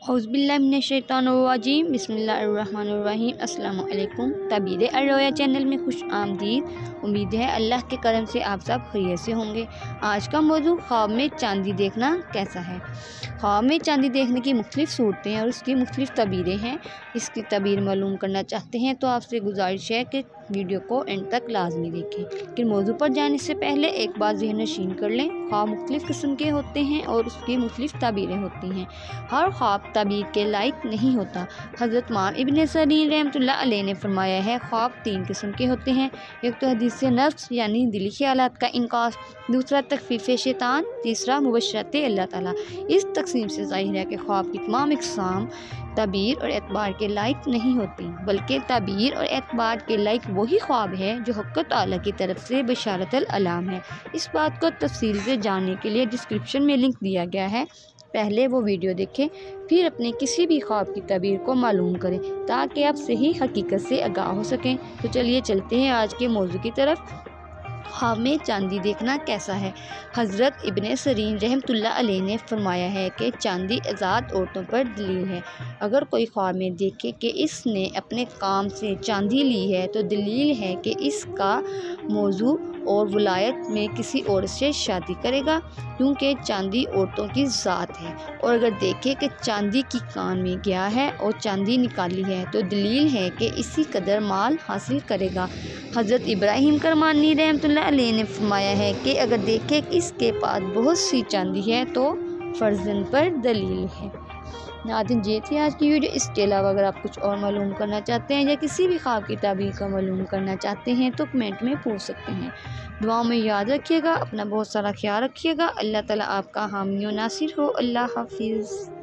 औज़ुबिल्लाहिमिनश्शैतानिर्रजीम बिस्मिल्लाहिर्रहमानिर्रहीम। अस्सलामु अलैकुम। तबीर अर्रोया चैनल में खुश आमदीद। उम्मीद है अल्लाह के करम से आप सब खैरियत से होंगे। आज का मौजू ख्वाब में चांदी देखना कैसा है। ख्वाब में चांदी देखने की मुख्तलिफ़ सूरतें और उसकी मुख्तलिफ़ तबीरें हैं। इसकी तबीर मालूम करना चाहते हैं तो आपसे गुजारिश है कि वीडियो को एंड तक लाजमी देखें। लेकिन मौजू पर जाने से पहले एक बात ज़हन नशीन कर लें, ख्वाब मुख्तलिफ़ किस्म के होते हैं और उसकी मुख्तलिफ़ तबीरें होती हैं। हर ख्वाब तबीर के लायक नहीं होता। हज़रत इमाम इब्न सीरीन रहमतुल्लाह अलैह ने फरमाया है, ख्वाब 3 किस्म के होते हैं। एक तो हदीस नफ्स यानी दिली ख्यालात का इनकास, दूसरा तखफीफ़ शैतान, तीसरा मुबश्शरात अल्लाह ताला। इस तकसीम से ज़ाहिर है कि ख्वाब की तमाम इक़साम तबीर और एतबार के लायक नहीं होती, बल्कि तबीर और एतबार के लायक वही ख्वाब है जो हक़ तआला की तरफ से बशारतल अलाम है। इस बात को तफसील से जानने के लिए डिस्क्रिप्शन में लिंक दिया गया है, पहले वो वीडियो देखें, फिर अपने किसी भी ख्वाब की तबीर को मालूम करें ताकि आप सही हकीकत से आगाह हो सकें। तो चलिए चलते हैं आज के मौजू की तरफ। ख्वाब में चांदी देखना कैसा है। हज़रत इब्न सीरीन रहमतुल्लाह अलैह ने फरमाया है कि चांदी आज़ाद औरतों पर दलील है। अगर कोई ख्वाब में देखे कि इसने अपने काम से चांदी ली है तो दलील है कि इसका मौजू और वलायत में किसी और से शादी करेगा, क्योंकि चांदी औरतों की ज़ात है। और अगर देखे कि चांदी की कान में गया है और चांदी निकाली है तो दलील है कि इसी कदर माल हासिल करेगा। हज़रत इब्राहीम करमानी रहमतुल्लाह अलैह ने फरमाया है कि अगर देखे कि इसके पास बहुत सी चांदी है तो फ़र्जन पर दलील है। नाज़रीन, ये थी आज की वीडियो। इसके अलावा अगर आप कुछ और मालूम करना चाहते हैं या किसी भी ख्वाब की ताबीर का मालूम करना चाहते हैं तो कमेंट में पूछ सकते हैं। दुआओं में याद रखिएगा, अपना बहुत सारा ख्याल रखिएगा। अल्लाह ताला आपका हामी और नासिर हो। अल्लाह हाफिज़।